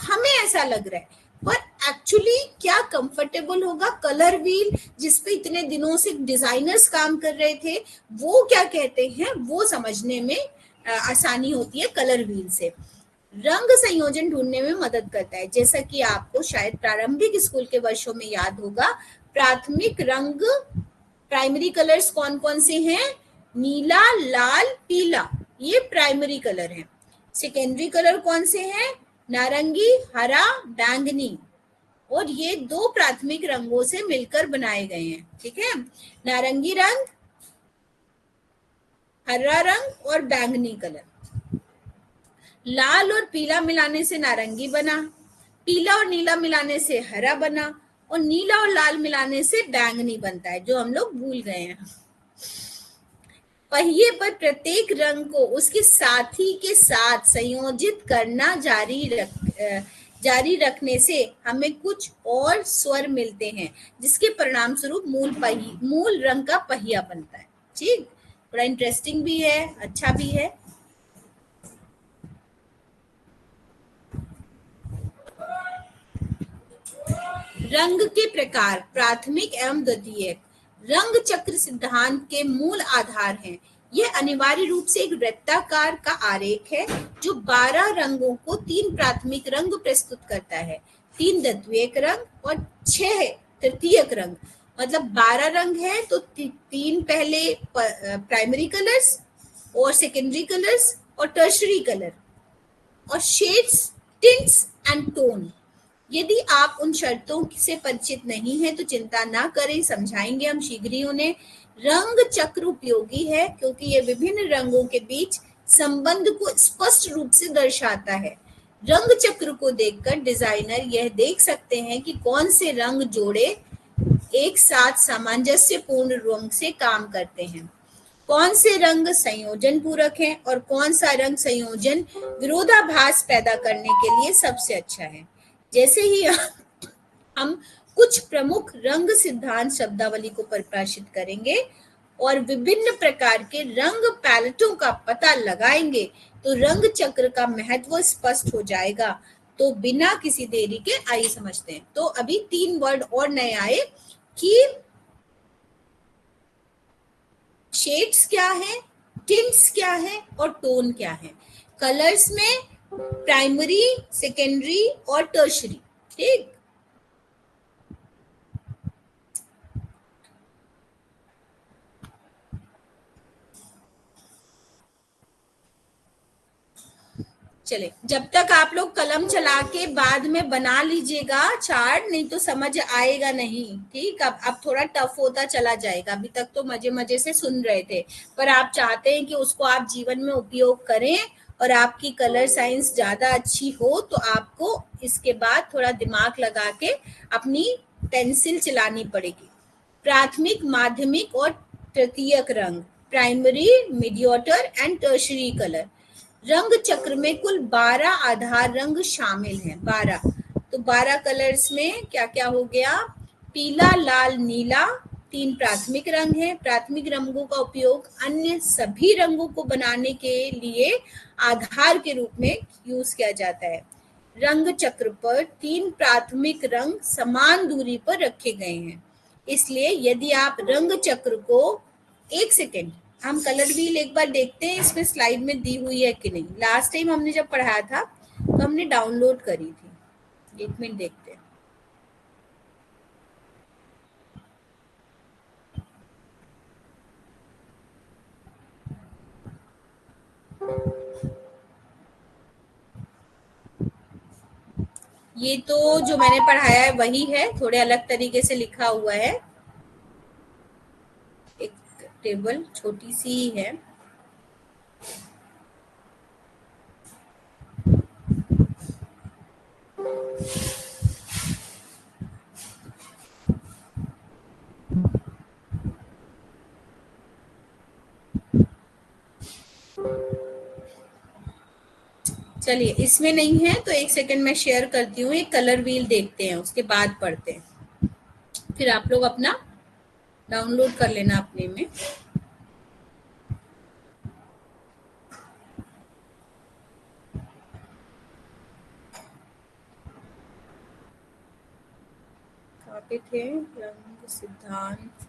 हमें ऐसा लग रहा है, पर एक्चुअली क्या कंफर्टेबल होगा। कलर व्हील जिसपे इतने दिनों से डिजाइनर्स काम कर रहे थे, वो क्या कहते हैं वो समझने में आसानी होती है कलर व्हील से। रंग संयोजन ढूंढने में मदद करता है। जैसा कि आपको शायद प्रारंभिक स्कूल के वर्षों में याद होगा, प्राथमिक रंग, प्राइमरी कलर्स कौन कौन से हैं? नीला, लाल, पीला, ये प्राइमरी कलर हैं। सेकेंडरी कलर कौन से हैं? नारंगी, हरा, बैंगनी, और ये दो प्राथमिक रंगों से मिलकर बनाए गए हैं। ठीक है, नारंगी रंग, हरा रंग और बैंगनी कलर। लाल और पीला मिलाने से नारंगी बना, पीला और नीला मिलाने से हरा बना, और नीला और लाल मिलाने से बैंगनी बनता है, जो हम लोग भूल गए हैं। पहिए पर प्रत्येक रंग को उसके साथी के साथ संयोजित करना जारी रखने से हमें कुछ और स्वर मिलते हैं, जिसके परिणाम स्वरूप मूल रंग का पहिया बनता है। ठीक, बड़ा इंटरेस्टिंग भी है, अच्छा भी है। रंग के प्रकार, प्राथमिक एवं द्वितीयक, रंग चक्र सिद्धांत के मूल आधार हैं। यह अनिवार्य रूप से एक वृत्ताकार का आरेख है जो 12 रंगों को 3 प्राथमिक रंग प्रस्तुत करता है, 3 द्वितीयक रंग और 6 तृतीयक रंग। मतलब 12 रंग है तो 3 पहले प्राइमरी कलर्स और सेकेंडरी कलर्स और टर्शरी कलर और शेड्स, टिंट्स एंड टोन। यदि आप उन शर्तों से परिचित नहीं हैं तो चिंता ना करें, समझाएंगे हम शीघ्र ही उन्हें। रंग चक्र उपयोगी है क्योंकि यह विभिन्न रंगों के बीच संबंध को स्पष्ट रूप से दर्शाता है। रंग चक्र को देखकर डिजाइनर यह देख सकते हैं कि कौन से रंग जोड़े एक साथ सामंजस्यपूर्ण रंग से काम करते हैं, कौन से रंग संयोजन पूरक हैं और कौन सा रंग संयोजन विरोधाभास पैदा करने के लिए सबसे अच्छा है। जैसे ही हम कुछ प्रमुख रंग सिद्धांत शब्दावली को परिभाषित करेंगे और विभिन्न प्रकार के रंग पैलेटों का पता लगाएंगे तो रंग चक्र का महत्व स्पष्ट हो जाएगा। तो बिना किसी देरी के आइए समझते हैं। तो अभी 3 वर्ड और नए आए कि शेड्स क्या है, टिंट्स क्या है और टोन क्या है। कलर्स में प्राइमरी, सेकेंडरी और टर्शरी। ठीक, चले जब तक आप लोग कलम चला के बाद में बना लीजिएगा चार्ट, नहीं तो समझ आएगा नहीं। ठीक, अब थोड़ा टफ होता चला जाएगा। अभी तक तो मजे मजे से सुन रहे थे, पर आप चाहते हैं कि उसको आप जीवन में उपयोग करें और आपकी कलर साइंस ज्यादा अच्छी हो तो आपको इसके बाद थोड़ा दिमाग लगा के अपनी पेंसिल चलानी पड़ेगी। प्राथमिक, माध्यमिक और तृतीयक रंग, प्राइमरी, मीडियोटर एंड टर्शरी कलर। रंग चक्र में कुल 12 आधार रंग शामिल हैं। 12, तो 12 कलर्स में क्या क्या हो गया? पीला, लाल, नीला 3 प्राथमिक रंग हैं। प्राथमिक रंगों का उपयोग अन्य सभी रंगों को बनाने के लिए आधार के रूप में यूज किया जाता है। रंग चक्र पर 3 प्राथमिक रंग समान दूरी पर रखे गए हैं। इसलिए यदि आप रंग चक्र को, एक सेकेंड, हम कलर व्हील एक बार देखते हैं इसमें स्लाइड में दी हुई है कि नहीं। लास्ट टाइम हमने जब पढ़ाया था तो हमने डाउनलोड करी थी। 1 मिनट देखते हैं। ये तो जो मैंने पढ़ाया है वही है, थोड़े अलग तरीके से लिखा हुआ है। एक टेबल छोटी सी ही है। चलिए, इसमें नहीं है तो 1 सेकंड में शेयर करती हूँ। एक कलर व्हील देखते हैं, उसके बाद पढ़ते हैं, फिर आप लोग अपना डाउनलोड कर लेना अपने में। कहाँ पे थे? रंग सिद्धांत।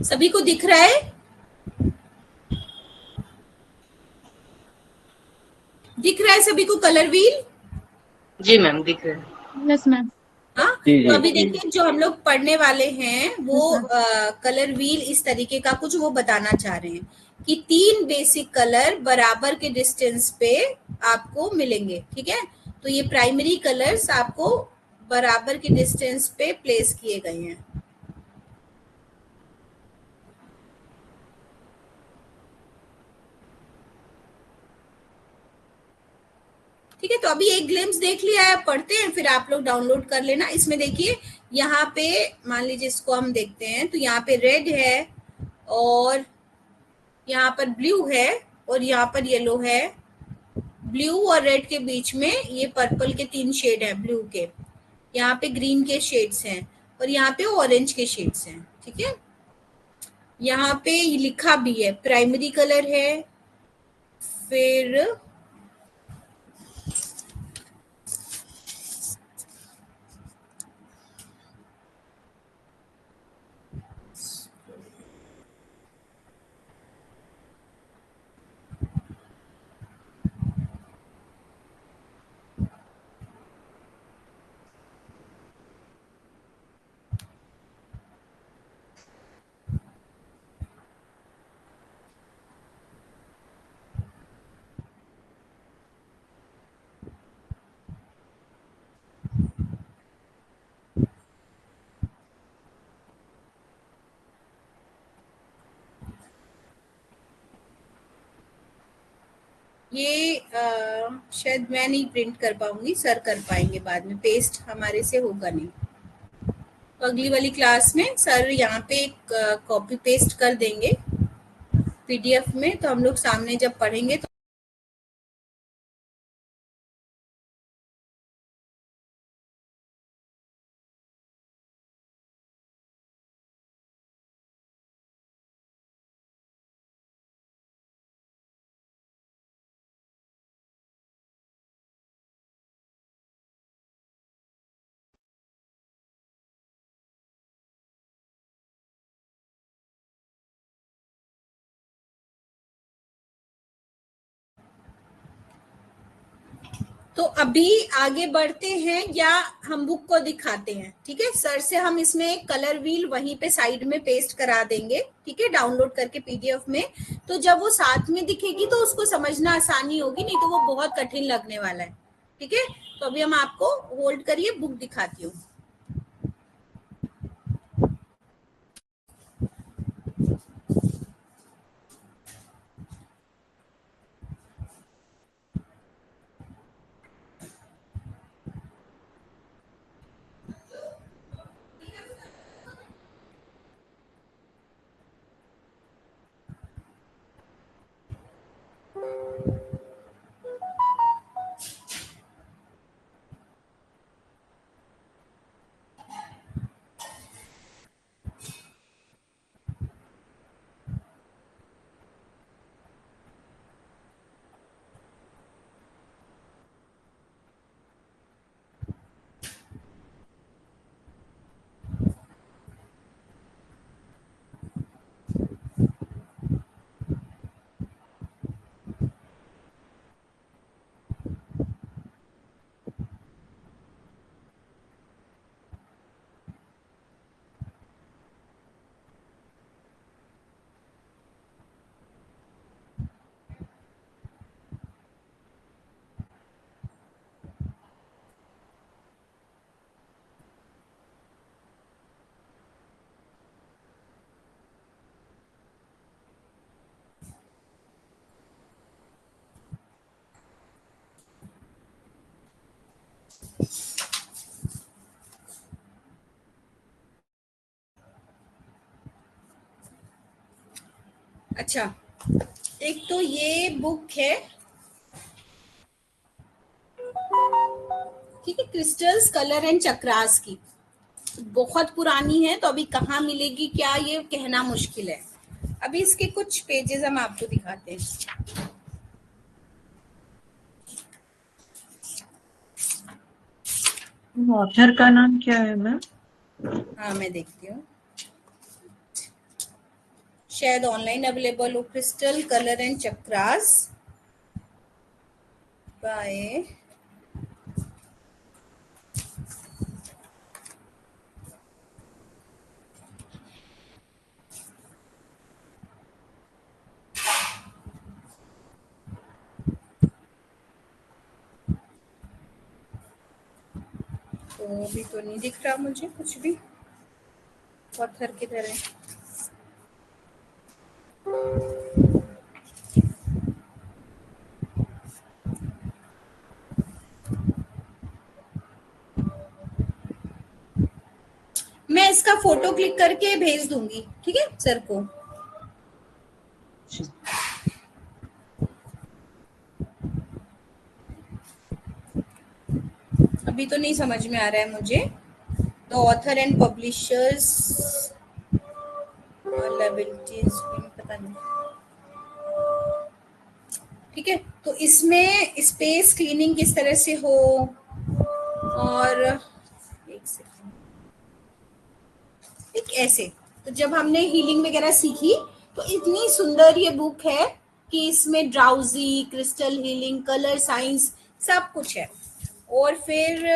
सभी को दिख रहा है? दिख रहा है सभी को कलर व्हील? जी मैम, दिख रहे हैं। Yes ma'am. हाँ, तो अभी देखिए जो हम लोग पढ़ने वाले हैं वो कलर व्हील इस तरीके का कुछ वो बताना चाह रहे हैं कि 3 बेसिक कलर बराबर के डिस्टेंस पे आपको मिलेंगे। ठीक है, तो ये प्राइमरी कलर्स आपको बराबर के डिस्टेंस पे प्लेस किए गए हैं। ठीक है, तो अभी एक ग्लिम्स देख लिया है, पढ़ते हैं, फिर आप लोग डाउनलोड कर लेना। इसमें देखिए यहाँ पे मान लीजिए इसको हम देखते हैं, तो यहाँ पे रेड है और यहाँ पर ब्लू है और यहाँ पर येलो है। ब्लू और रेड के बीच में ये पर्पल के 3 शेड है ब्लू के, यहाँ पे ग्रीन के शेड्स हैं और यहाँ पे ऑरेंज के शेड्स हैं। ठीक है, यहाँ पे लिखा भी है प्राइमरी कलर है, फिर ये शायद मैं नहीं प्रिंट कर पाऊंगी, सर कर पाएंगे बाद में, पेस्ट हमारे से होगा नहीं। तो अगली वाली क्लास में सर यहाँ पे एक कॉपी पेस्ट कर देंगे पीडीएफ में, तो हम लोग सामने जब पढ़ेंगे तो अभी आगे बढ़ते हैं या हम बुक को दिखाते हैं। ठीक है, सर से हम इसमें एक कलर व्हील वहीं पे साइड में पेस्ट करा देंगे, ठीक है, डाउनलोड करके पीडीएफ में। तो जब वो साथ में दिखेगी तो उसको समझना आसानी होगी, नहीं तो वो बहुत कठिन लगने वाला है। ठीक है, तो अभी हम आपको होल्ड करिए, बुक दिखाती हूँ। अच्छा, एक तो ये बुक है, ठीक है, क्रिस्टल्स कलर एंड चक्रास की, बहुत पुरानी है, तो अभी कहाँ मिलेगी क्या ये कहना मुश्किल है। अभी इसके कुछ पेजेस हम आपको दिखाते हैं। ऑथर का नाम क्या है मैम? हाँ मैं देखती हूँ, शायद ऑनलाइन अवेलेबल हो। Crystal colour and chakras by तो अभी तो नहीं दिख रहा मुझे कुछ भी, ऑथर किधर है। फोटो क्लिक करके भेज दूंगी, ठीक है सर को। अभी तो नहीं समझ में आ रहा है मुझे। The author and publishers liabilities, पता नहीं, ठीक है। तो इसमें स्पेस क्लीनिंग किस तरह से हो, और एक सेकंड, एक ऐसे। तो जब हमने हीलिंग वगैरह सीखी तो इतनी सुंदर ये बुक है कि इसमें drowsy, crystal healing, colour science सब कुछ है। और फिर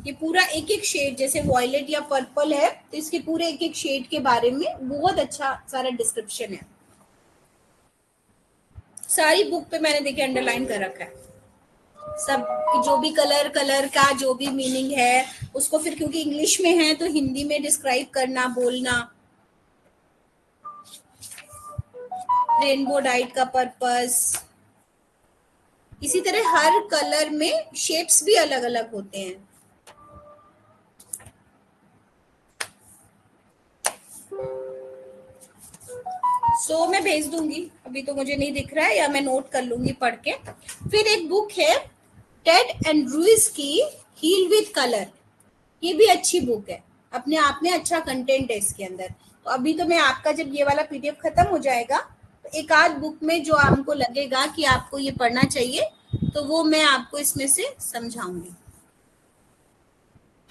ये पूरा एक एक शेड, जैसे वॉयलेट या पर्पल है तो इसके पूरे एक एक शेड के बारे में बहुत अच्छा सारा डिस्क्रिप्शन है। सारी बुक पे मैंने देखिए अंडरलाइन कर रखा है सब, जो भी कलर का जो भी मीनिंग है उसको फिर, क्योंकि इंग्लिश में है तो हिंदी में डिस्क्राइब करना, बोलना। रेनबो डाइट का पर्पस, इसी तरह हर कलर में शेप्स भी अलग अलग होते हैं। मैं भेज दूंगी, अभी तो मुझे नहीं दिख रहा है, या मैं नोट कर लूंगी पढ़ के। फिर एक बुक है टेड एंड्रूज की हील विद कलर, ये भी अच्छी बुक है, अपने आप में अच्छा कंटेंट है इसके अंदर। तो अभी तो मैं आपका जब ये वाला पीडीएफ खत्म हो जाएगा तो एक आध बुक में जो आपको लगेगा कि आपको ये पढ़ना चाहिए तो वो मैं आपको इसमें से समझाऊंगी।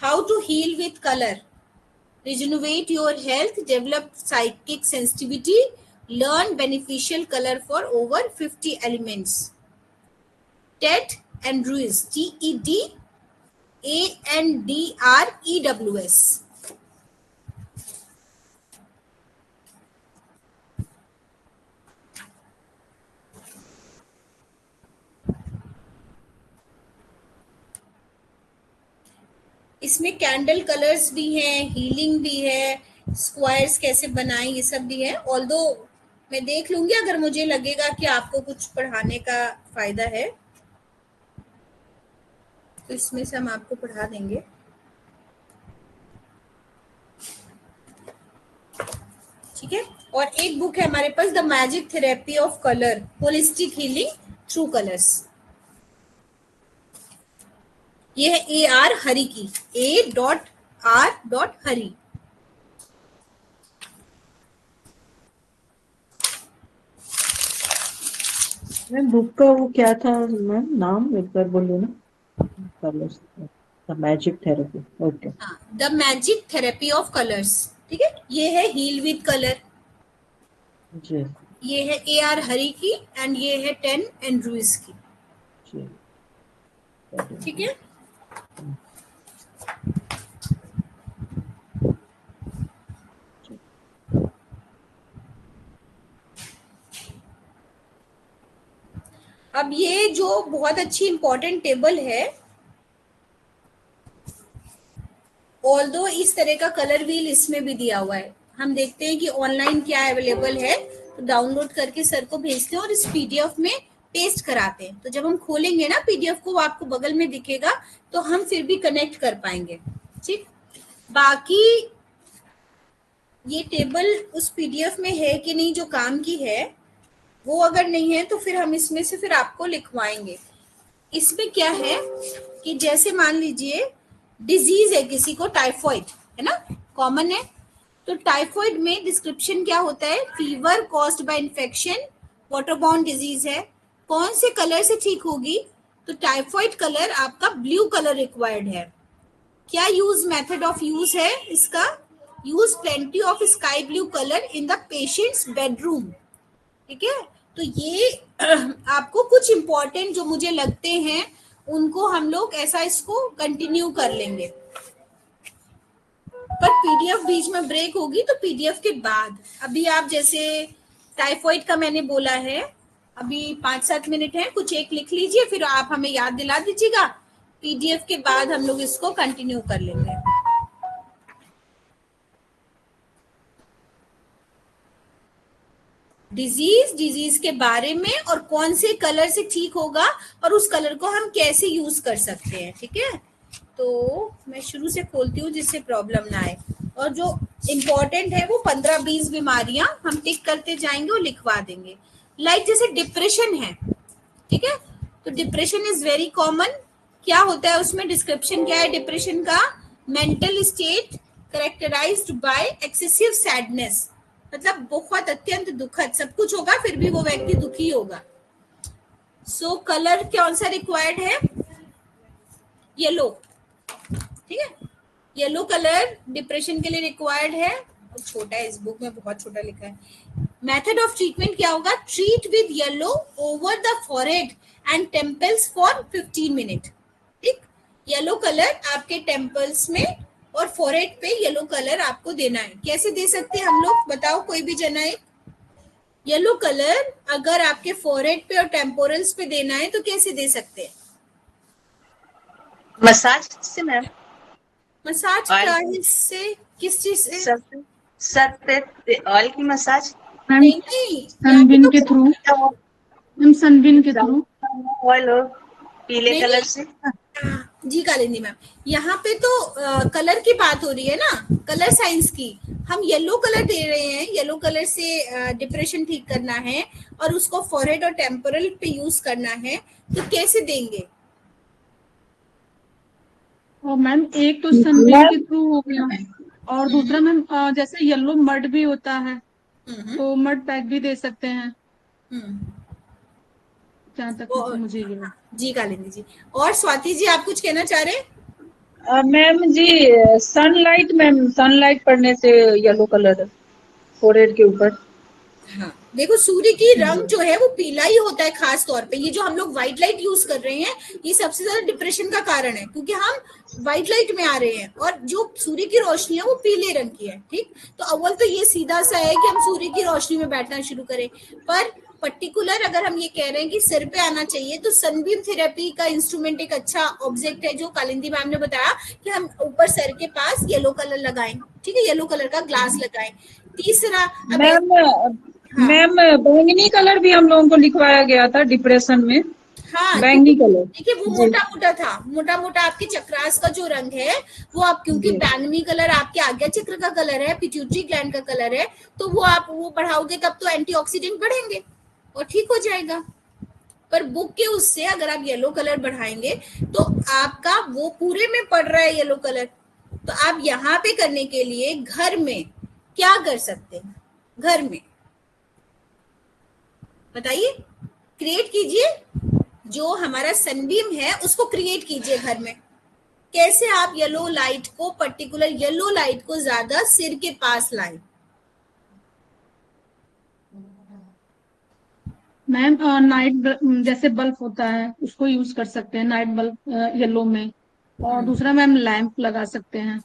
How to heal with colour, rejuvenate your health, develop psychic sensitivity, learn beneficial color for over 50 elements. Ted Andrews, TED ANDREWS. इसमें कैंडल कलर्स भी हैं, हीलिंग भी है, स्क्वायर्स कैसे बनाएं ये सब भी है। ऑल्दो मैं देख लूंगी अगर मुझे लगेगा कि आपको कुछ पढ़ाने का फायदा है तो इसमें से हम आपको पढ़ा देंगे। ठीक है। और एक बुक है हमारे पास, the magic therapy of colour, holistic healing through colours. ये है AR हरी की, A.R.हरी। मैम बुक का वो क्या था मैम, नाम एक बार बोलो ना। Colours, the magic therapy, okay. हाँ, the magic therapy of colours, ठीक है। ये है हील विद कलर, जी ये है AR हरी की, एंड ये है टेड एंड्रूज की, जी, ठीक है। अब ये जो बहुत अच्छी इंपॉर्टेंट टेबल है, ऑल्दो इस तरह का कलर व्हील इसमें भी दिया हुआ है। हम देखते हैं कि ऑनलाइन क्या अवेलेबल है, तो डाउनलोड करके सर को भेजते हैं और इस पीडीएफ में पेस्ट कराते हैं। तो जब हम खोलेंगे ना पीडीएफ को, वो आपको बगल में दिखेगा तो हम फिर भी कनेक्ट कर पाएंगे। ठीक, बाकी ये टेबल उस पीडीएफ में है कि नहीं जो काम की है, वो अगर नहीं है तो फिर हम इसमें से फिर आपको लिखवाएंगे। इसमें क्या है कि जैसे मान लीजिए डिजीज है किसी को, टाइफॉइड है ना, कॉमन है। तो टाइफॉइड में डिस्क्रिप्शन क्या होता है, fever caused by infection, waterborne disease है, कौन से कलर से ठीक होगी, तो टाइफॉइड कलर आपका ब्लू कलर रिक्वायर्ड है। क्या यूज, मेथड ऑफ यूज है इसका, use plenty of sky blue colour in the patients bedroom. ठीक है। तो ये आपको कुछ इंपॉर्टेंट जो मुझे लगते हैं उनको हम लोग ऐसा इसको कंटिन्यू कर लेंगे, पर पीडीएफ बीच में ब्रेक होगी तो पीडीएफ के बाद। अभी आप जैसे टाइफॉइड का मैंने बोला है, अभी 5-7 मिनट है, कुछ एक लिख लीजिए, फिर आप हमें याद दिला दीजिएगा। पीडीएफ के बाद हम लोग इसको कंटिन्यू कर लेंगे। डिजीज के बारे में और कौन से कलर से ठीक होगा और उस कलर को हम कैसे यूज कर सकते हैं। ठीक है, तो मैं शुरू से खोलती हूँ जिससे प्रॉब्लम ना आए। और जो इम्पोर्टेंट है वो 15-20 बीमारियां हम टिक करते जाएंगे और लिखवा देंगे। लाइक जैसे डिप्रेशन है, ठीक है, तो डिप्रेशन इज वेरी कॉमन। क्या होता है उसमें, डिस्क्रिप्शन क्या है डिप्रेशन का, mental state characterised by excessive sadness, मतलब बहुत अत्यंत दुखद, सब कुछ होगा फिर भी वो व्यक्ति दुखी होगा। सो कलर कौन सा रिक्वायर्ड है, येलो, ठीक है, येलो कलर डिप्रेशन के लिए रिक्वायर्ड है। छोटा है इस बुक में, बहुत छोटा लिखा है। मेथड ऑफ ट्रीटमेंट क्या होगा, treat with yellow over the forehead and temples for 15 minute. ठीक, येलो कलर आपके टेम्पल्स में और फॉरहेड पे येलो कलर आपको देना है। कैसे दे सकते हैं हम लोग, बताओ कोई भी जना है। येलो कलर अगर आपके फॉरहेड पे और टेम्पोरल्स पे देना है तो कैसे दे सकते हैं? मसाज से मैम। मसाज का से, किस चीज से? सर पे ऑयल की मसाज। नहीं नहीं, सनबिन के थ्रू, हम सनबिन के थ्रू ऑयल हो पीले नहीं, कलर से। जी कालिंदी मैम, यहाँ पे तो कलर की बात हो रही है ना, कलर साइंस की। हम येलो कलर दे रहे हैं, येलो कलर से डिप्रेशन ठीक करना है और उसको फॉरहेड और टेम्पोरल पे यूज करना है, तो कैसे देंगे? और मैम एक तो सनबिन के थ्रू हो गया और दूसरा मैम जैसे येलो मड भी होता है तो मड पैक भी दे सकते हैं, जहाँ तक मुझे ये। जी कालिंदी जी। और स्वाति जी आप कुछ कहना चाह रहे हैं? मैम जी, सनलाइट मैम, सनलाइट पड़ने से येलो कलर फोरहेड के ऊपर। हाँ, देखो सूर्य की रंग जो है वो पीला ही होता है, खास तौर पे ये जो हम लोग व्हाइट लाइट यूज कर रहे हैं ये सबसे ज्यादा डिप्रेशन का कारण है, क्योंकि हम व्हाइट लाइट में आ रहे हैं और जो सूर्य की रोशनी है वो पीले रंग की है। ठीक, तो अव्वल तो ये सीधा सा है कि हम सूर्य की रोशनी में बैठना शुरू करें, पर पर्टिकुलर अगर हम ये कह रहे हैं कि सिर पे आना चाहिए तो सनबीम थेरेपी का इंस्ट्रूमेंट एक अच्छा ऑब्जेक्ट है जो कालिंदी मैम ने बताया कि हम ऊपर सर के पास येलो कलर लगाएं। ठीक है, येलो कलर का ग्लास लगाएं। तीसरा, मैम बैंगनी कलर भी हम लोगों को लिखवाया गया था डिप्रेशन में। हाँ, बैंगनी कलर, देखिए वो मोटा मोटा था, मोटा मोटा आपके चक्रास का जो रंग है वो आप, क्योंकि बैंगनी कलर आपके आज्ञा चक्र का कलर है, पिट्यूटरी ग्लैंड का कलर है, तो वो आप वो बढ़ाओगे तब तो एंटीऑक्सीडेंट बढ़ेंगे और ठीक हो जाएगा। पर बुक के उससे अगर आप येलो कलर बढ़ाएंगे तो आपका वो पूरे में पड़ रहा है येलो कलर, तो आप यहाँ पे करने के लिए घर में क्या कर सकते हैं? घर में बताइए, क्रिएट कीजिए, जो हमारा सनबीम है उसको क्रिएट कीजिए घर में। कैसे आप येलो लाइट को, पर्टिकुलर येलो लाइट को ज्यादा सिर के पास लाएं? मैम नाइट जैसे बल्ब होता है उसको यूज कर सकते हैं, नाइट बल्ब येलो में। और दूसरा मैम लैंप लगा सकते हैं,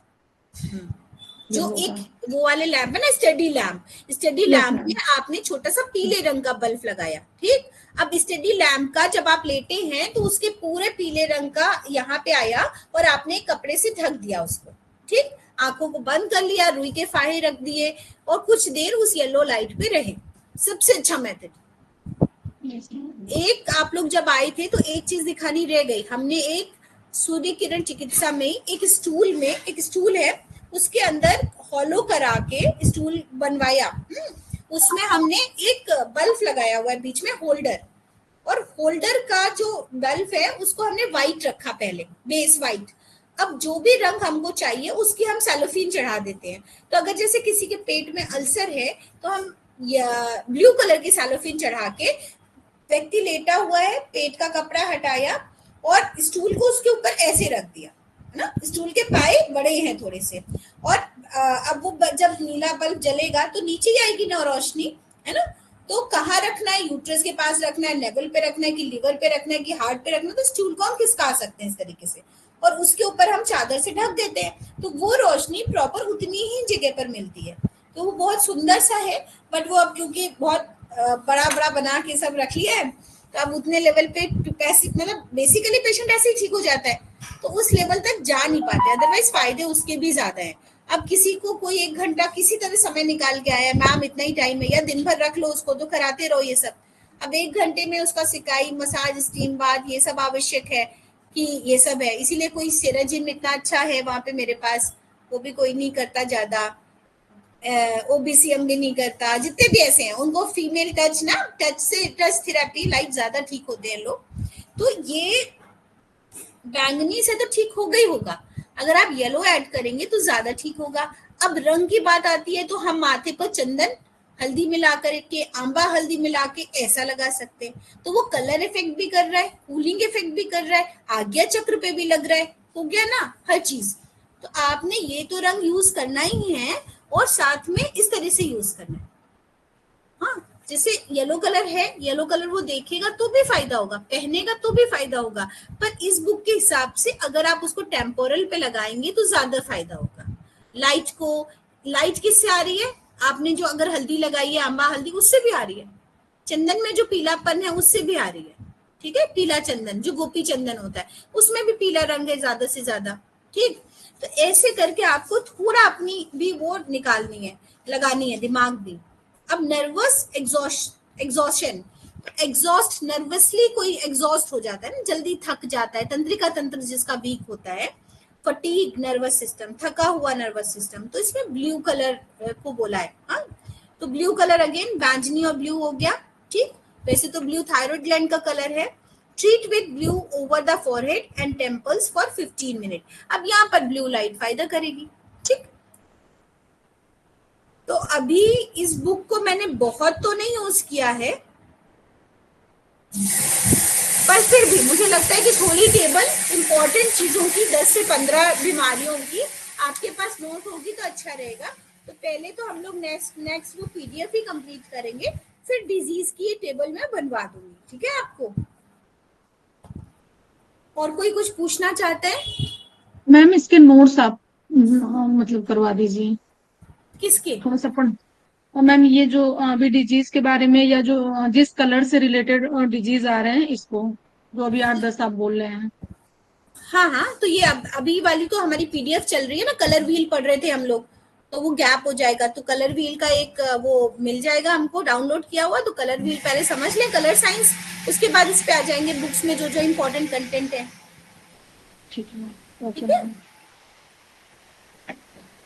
जो एक वो वाले लैंप है ना, स्टडी लैंप, स्टडी लैंप में आपने छोटा सा पीले रंग का बल्ब लगाया। ठीक, अब स्टडी लैंप का जब आप लेटे हैं तो उसके पूरे पीले रंग का यहाँ पे आया और आपने कपड़े से ढक दिया उसको। ठीक, आंखों को बंद कर लिया, रुई के फाहे रख दिए और कुछ देर उस येलो लाइट पे रहे। सबसे अच्छा मेथड। एक आप लोग जब आए थे तो एक चीज दिखानी रह गई, हमने एक सूर्य किरण चिकित्सा में एक स्टूल है उसके अंदर हॉलो करा के स्टूल बनवाया, उसमें हमने एक बल्ब लगाया हुआ है बीच में, होल्डर, और होल्डर का जो बल्ब है उसको हमने व्हाइट रखा पहले, बेस व्हाइट। अब जो भी रंग हमको चाहिए उसकी हम सेलोफिन चढ़ा देते हैं। तो अगर जैसे किसी के पेट में अल्सर है तो हम ब्लू कलर की सेलोफिन चढ़ा के, व्यक्ति लेटा हुआ है, पेट का कपड़ा हटाया और स्टूल को उसके ऊपर ऐसे रख दिया ना, स्टूल के पाए बड़े हैं थोड़े से, और अब वो जब नीला बल्ब जलेगा तो नीचे ही आएगी ना रोशनी, है ना। तो कहाँ रखना है, यूट्रस के पास रखना है, नेवल पे रखना है कि लिवर पे रखना है कि हार्ट पे रखना है, तो स्टूल को हम खिसका सकते हैं इस तरीके से और उसके ऊपर हम चादर से ढक देते हैं, तो वो रोशनी प्रॉपर उतनी ही जगह पर मिलती है। तो वो बहुत सुंदर सा है, बट वो अब क्योंकि बहुत बड़ा बड़ा बना के सब रख लिया है तो अब उतने लेवल पे पैसे, मतलब बेसिकली पेशेंट ऐसे ही ठीक हो जाता है तो उस लेवल तक जा नहीं पाते, अदरवाइज फायदे उसके भी ज्यादा है। अब किसी को कोई 1 घंटा किसी तरह समय निकाल के आया, मैम इतना ही टाइम है, या दिन भर रख लो उसको तो कराते रहो ये सब। अब 1 घंटे में उसका सिकाई, मसाज, स्टीम बाथ ये सब आवश्यक है कि ये सब है। इसीलिए कोई सेराजिन इतना अच्छा है वहां पे मेरे पास, वो भी कोई नहीं करता ज्यादा। ओबीसीएम भी नहीं करता, जितने भी ऐसे हैं उनको फीमेल टच ना, टच थेरेपी लाइट ज्यादा ठीक होते हैं लोग। तो ये बैंगनी से तो ठीक होगा ही होगा, अगर आप येलो ऐड करेंगे तो ज्यादा ठीक होगा। अब रंग की बात आती है तो हम माथे पर चंदन हल्दी मिला करके, आंबा हल्दी मिला के ऐसा लगा सकते हैं, तो वो कलर इफेक्ट भी कर रहा है, कूलिंग इफेक्ट भी कर रहा है, आज्ञा चक्र पे भी लग रहा है, हो गया ना हर चीज। तो आपने ये तो रंग यूज करना ही है और साथ में इस तरह से यूज करना है। हाँ, जैसे येलो कलर है, येलो कलर वो देखेगा तो भी फायदा होगा, पहनेगा तो भी फायदा होगा, पर इस बुक के हिसाब से अगर आप उसको टेम्पोरल पे लगाएंगे तो ज्यादा फायदा होगा। लाइट किससे आ रही है, आपने जो अगर हल्दी लगाई है, आंबा हल्दी, उससे भी आ रही है। चंदन में जो पीलापन है उससे भी आ रही है, ठीक है। पीला चंदन जो गोपी चंदन होता है उसमें भी पीला रंग है ज्यादा से ज्यादा, ठीक। तो ऐसे करके आपको थोड़ा अपनी भी वो निकालनी है, लगानी है दिमाग भी। अब नर्वस एग्जॉशन, एग्जॉस्ट नर्वसली कोई एग्जॉस्ट हो जाता है ना, जल्दी थक जाता है, तंत्रिका तंत्र जिसका वीक होता है, फटीग नर्वस सिस्टम, थका हुआ नर्वस सिस्टम, तो इसमें ब्लू कलर को बोला है। हाँ, तो ब्लू कलर अगेन बैंगनी और ब्लू हो गया, ठीक। वैसे तो ब्लू थायराइड ग्लैंड का कलर है। Treat with blue over the forehead and temples for 15 minute. अब यहाँ पर ब्लू लाइट फायदा करेगी, ठीक। तो अभी इस बुक को मैंने बहुत तो नहीं यूज किया है, पर फिर भी मुझे लगता है कि थोड़ी टेबल इंपॉर्टेंट चीजों की 10 से 15 बीमारियों की आपके पास नोट होगी तो अच्छा रहेगा। तो पहले तो हम लोग नेक्स्ट वो पीडीएफ ही कंप्लीट करेंगे, फिर डिजीज की टेबल में बनवा दूंगी, ठीक है आपको। और कोई कुछ पूछना चाहता है? मैम इसके नोट्स आप मतलब करवा दीजिए किसके? थोड़ा सा पढ़। और मैम ये जो अभी डिजीज के बारे में, या जो जिस कलर से रिलेटेड डिजीज आ रहे हैं, इसको जो अभी 8-10 आप बोल रहे हैं। हाँ हाँ, तो ये अभी वाली तो हमारी पीडीएफ चल रही है ना, कलर व्हील पढ़ रहे थे हम लोग, तो वो गैप हो जाएगा, तो कलर व्हील का एक वो मिल जाएगा हमको डाउनलोड किया हुआ, तो कलर व्हील पहले समझ लें, कलर साइंस, उसके बाद इस पे आ जाएंगे बुक्स में जो जो इम्पोर्टेंट कंटेंट है, ठीक है, ओके ठीक है। मैम।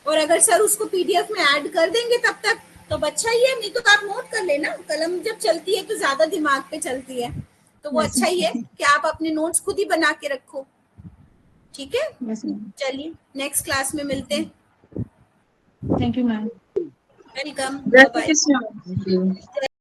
और अगर सर उसको पीडीएफ में ऐड कर देंगे तब तक तो अच्छा ही है, नहीं तो आप नोट कर लेना, कलम जब चलती है तो ज्यादा दिमाग पे चलती है, तो वो अच्छा ही है कि आप अपने नोट्स खुद ही बना के रखो, ठीक है। चलिए नेक्स्ट क्लास में मिलते हैं। Thank you ma'am. वेलकम, जय बाय। श्री कृष्ण।